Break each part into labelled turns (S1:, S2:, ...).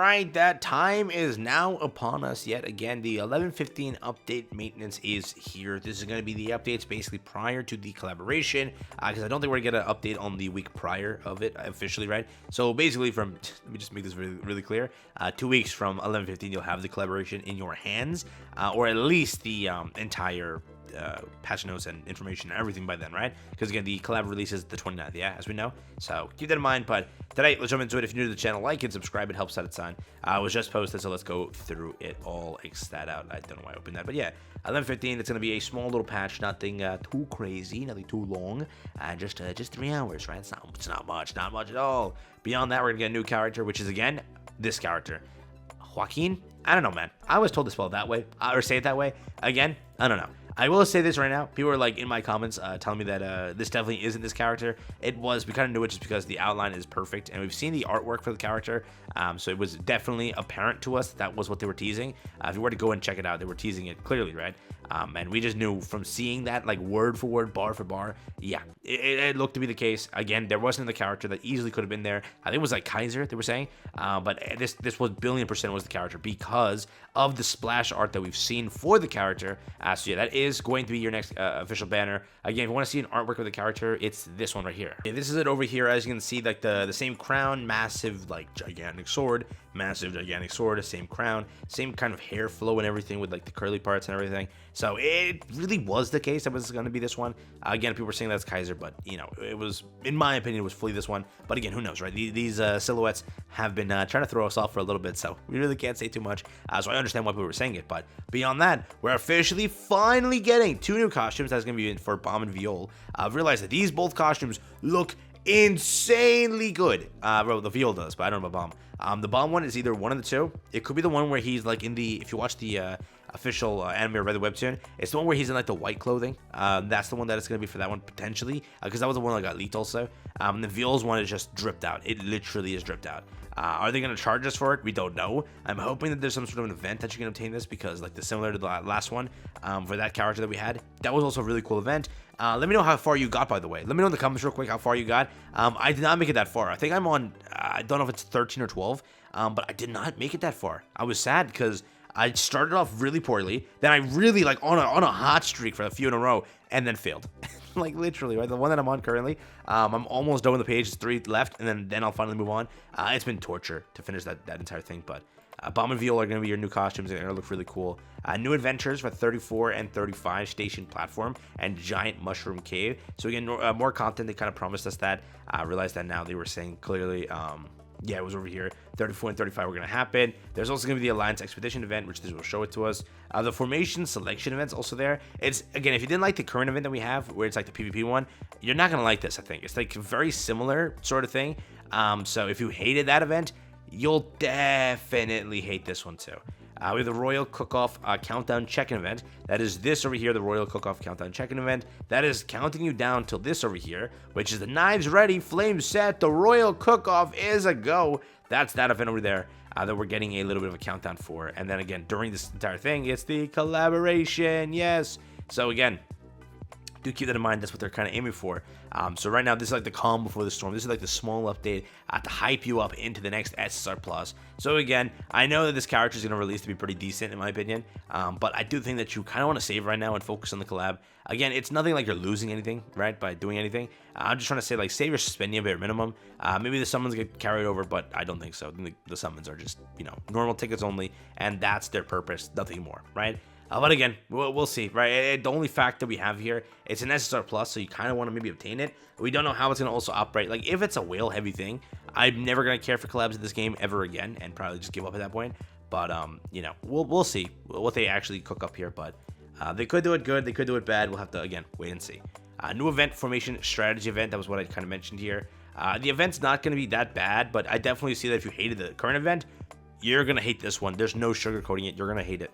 S1: right, that time is now upon us yet again. The 11.15 update maintenance is here. This is going to be the updates basically prior to the collaboration, because I don't think we're going to get an update on the week prior of it officially, right? So basically from, let me just make this really clear, 2 weeks from 11.15, you'll have the collaboration in your hands, or at least the entire patch notes and information and everything by then, right? Because again, the collab releases the 29th, yeah, as we know. So keep that in mind. But today, let's jump into it. If you're new to the channel, like and subscribe. It helps out a ton. It was just posted, so let's go through it all. X that out. I don't know why I opened that, but yeah, 11.15. It's gonna be a small little patch, nothing too crazy, nothing too long. Just 3 hours, right? It's not much at all. Beyond that, we're gonna get a new character, which is again this character, Joaquin. I don't know, man. I was told to spell it that way or say it that way. Again, I don't know. I will say this right now. People are like in my comments telling me that this definitely isn't this character. It was. We kind of knew it just because the outline is perfect. And we've seen the artwork for the character. So it was definitely apparent to us that was what they were teasing. If you were to go and check it out, they were teasing it clearly, right? And we just knew from seeing that, like word for word, bar for bar. Yeah, it looked to be the case. Again, there wasn't the character that easily could have been there. I think it was like Kaiser, they were saying. But this was billion% was the character because of the splash art that we've seen for the character. So yeah, that is going to be your next official banner. Again, if you want to see an artwork of the character, it's this one right here. Okay, this is it over here. As you can see, like the same crown, massive, like gigantic sword, massive gigantic sword, same crown, same kind of hair flow and everything with like the curly parts and everything. So it really was the case that was going to be this one. Again, people were saying that's Kaiser, but you know, it was, in my opinion, it was fully this one. But again, who knows, right? These silhouettes have been trying to throw us off for a little bit, so we really can't say too much. So I understand why people were saying it, but beyond that, we're officially finally getting 2 new costumes. That's going to be for Bomb and Viol. I've realized that these both costumes look insanely good. Well, the Viol does, but I don't know about Bomb. The Bomb one is either one of the two. It could be the one where he's like in the, if you watch the official anime or read the webtoon, it's the one where he's in like the white clothing. That's the one that it's gonna be for that one potentially, because that was the one that got leaked also. The Viol's one is just dripped out. It literally is dripped out. Are they going to charge us for it? We don't know. I'm hoping that there's some sort of an event that you can obtain this, because like similar to the last one for that character that we had, that was also a really cool event. Let me know how far you got, by the way. Let me know in the comments real quick how far you got. I did not make it that far. I think I'm on, I don't know if it's 13 or 12, but I did not make it that far. I was sad because I started off really poorly, then I really like on a hot streak for a few in a row, and then failed. Like literally, right? The one that I'm on currently, I'm almost done with the page. It's 3 left, and then I'll finally move on. It's been torture to finish that entire thing, but Bomb and Viol are going to be your new costumes. They're going to look really cool. New adventures for 34 and 35 station platform and giant mushroom cave. So again, more content. They kind of promised us that. I realized that now. They were saying clearly, yeah, it was over here. 34 and 35 were going to happen. There's also going to be the Alliance Expedition event, which this will show it to us. The Formation Selection event's also there. It's, again, if you didn't like the current event that we have, where it's like the PvP one, you're not going to like this, I think. It's like a very similar sort of thing. So if you hated that event, you'll definitely hate this one too. We have the Royal Cook-Off Countdown Check-In event. That is this over here, the Royal Cook-Off Countdown Check-In event. That is counting you down till this over here, which is the knives ready, flames set, the Royal Cook-Off is a go. That's that event over there that we're getting a little bit of a countdown for. And then again, during this entire thing, it's the collaboration, yes. So again, do keep that in mind. That's what they're kind of aiming for. So right now, this is like the calm before the storm. This is like the small update to hype you up into the next SSR Plus. So again, I know that this character is going to release to be pretty decent in my opinion, but I do think that you kind of want to save right now and focus on the collab. Again, it's nothing like you're losing anything, right, by doing anything. I'm just trying to say, like, save your spending a bare minimum. Maybe the summons get carried over, but I don't think so. I think the summons are just, you know, normal tickets only, and that's their purpose, nothing more, right? But again, we'll see, right? The only fact that we have here, it's an SSR Plus, so you kind of want to maybe obtain it. We don't know how it's going to also operate. Like, if it's a whale-heavy thing, I'm never going to care for collabs in this game ever again, and probably just give up at that point. But, you know, we'll see what they actually cook up here. But they could do it good, they could do it bad. We'll have to, again, wait and see. New event, Formation Strategy event. That was what I kind of mentioned here. The event's not going to be that bad, but I definitely see that if you hated the current event, you're going to hate this one. There's no sugarcoating it. You're going to hate it.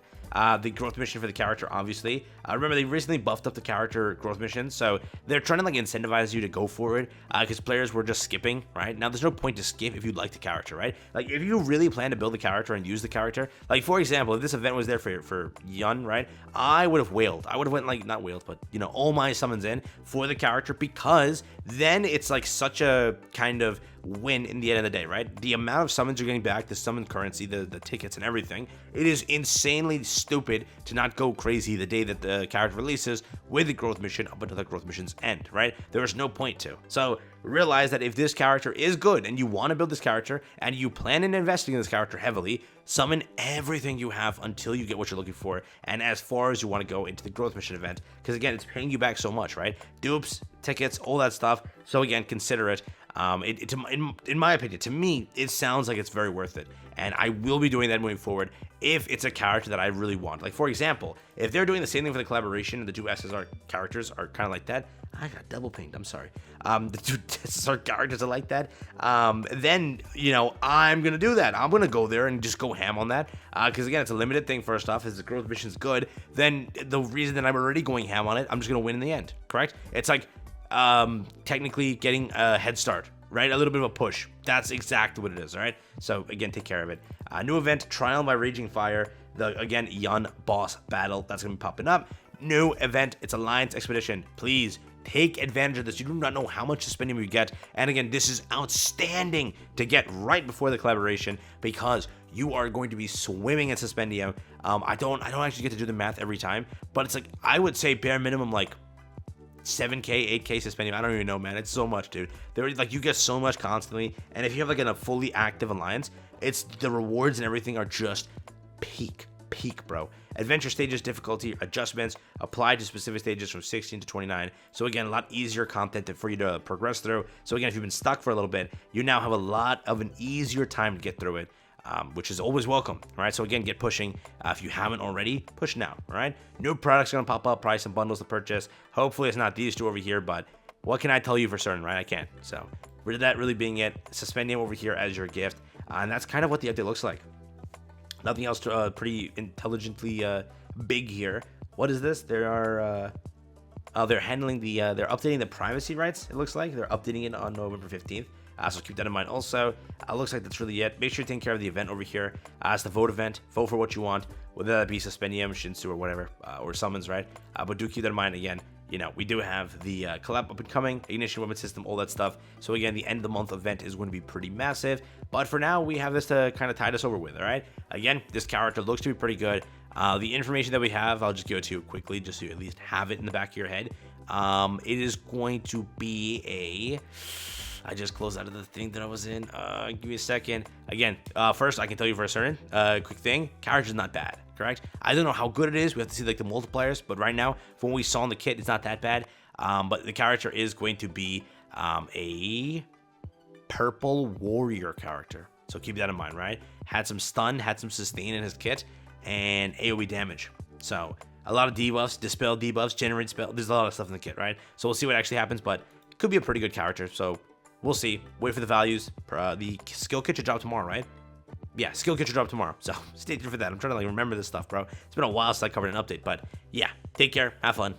S1: The growth mission for the character, obviously. Remember, they recently buffed up the character growth mission, so they're trying to like incentivize you to go for it, because players were just skipping, right? Now, there's no point to skip if you like the character, right? Like, if you really plan to build the character and use the character, like, for example, if this event was there for Yun, right? I would have wailed. I would have went, like, not wailed, but, you know, all my summons in for the character, because then it's, like, such a kind of win in the end of the day, right? The amount of summons you're getting back, the summon currency, the tickets and everything, it is insanely stupid to not go crazy the day that the character releases with the growth mission up until the growth missions end, right? There is no point to. So realize that if this character is good and you want to build this character and you plan on investing in this character heavily, summon everything you have until you get what you're looking for, and as far as you want to go into the growth mission event, because again, it's paying you back so much, right? Dupes, tickets, all that stuff. So again, consider it. In my opinion, to me, it sounds like it's very worth it, and I will be doing that moving forward if it's a character that I really want. Like, for example, if they're doing the same thing for the collaboration and the two SSR characters are kind of like that, I got double pinged, I'm sorry. The two SSR characters are like that, then, you know, I'm going to do that. I'm going to go there and just go ham on that, because again, it's a limited thing. First off, if the growth mission's good, then the reason that I'm already going ham on it, I'm just going to win in the end, correct? It's like, technically getting a head start, right? A little bit of a push. That's exactly what it is, all right? So again, take care of it. New event, Trial by Raging Fire. Again, Yun boss battle. That's going to be popping up. New event, it's Alliance Expedition. Please take advantage of this. You do not know how much Suspendium you get. And again, this is outstanding to get right before the collaboration because you are going to be swimming in Suspendium. I don't actually get to do the math every time, but it's like, I would say bare minimum, like 7k, 8k Suspendium. I don't even know, man. It's so much, dude. There, like, you get so much constantly, and if you have like a fully active alliance, it's the rewards and everything are just peak, bro. Adventure stages difficulty adjustments applied to specific stages from 16 to 29. So again, a lot easier content for you to progress through. So again, if you've been stuck for a little bit, you now have a lot of an easier time to get through it. Which is always welcome, all right? So again, get pushing. If you haven't already, push now, all right? New products gonna pop up, price and bundles to purchase. Hopefully it's not these two over here, but what can I tell you for certain, right? I can't. So with that really being it, Suspendium over here as your gift, and that's kind of what the update looks like. Nothing else pretty intelligently big here. What is this? They're handling the, they're updating the privacy rights, it looks like. They're updating it on November 15th. So keep that in mind also. Looks like that's really it. Make sure you take care of the event over here. It's the vote event. Vote for what you want, whether that be Suspendium, Shinsu, or whatever, or summons, right? But do keep that in mind. Again, you know, we do have the collab up and coming, ignition weapon system, all that stuff. So again, the end of the month event is going to be pretty massive. But for now, we have this to kind of tide us over with, all right? Again, this character looks to be pretty good. The information that we have, I'll just go to quickly, just so you at least have it in the back of your head. It is going to be a... I just closed out of the thing that I was in. Give me a second. Again, first, I can tell you for a certain, quick thing, character's not bad, correct? I don't know how good it is. We have to see like the multipliers, but right now, from what we saw in the kit, it's not that bad. But the character is going to be a purple warrior character. So keep that in mind, right? Had some stun, had some sustain in his kit, and AoE damage. So a lot of debuffs, dispel debuffs, generate spell. There's a lot of stuff in the kit, right? So we'll see what actually happens, but it could be a pretty good character. So we'll see. Wait for the values. The skill kit should drop tomorrow, right? Yeah, skill kit should drop tomorrow. So stay tuned for that. I'm trying to like remember this stuff, bro. It's been a while since I covered an update, but yeah, take care. Have fun.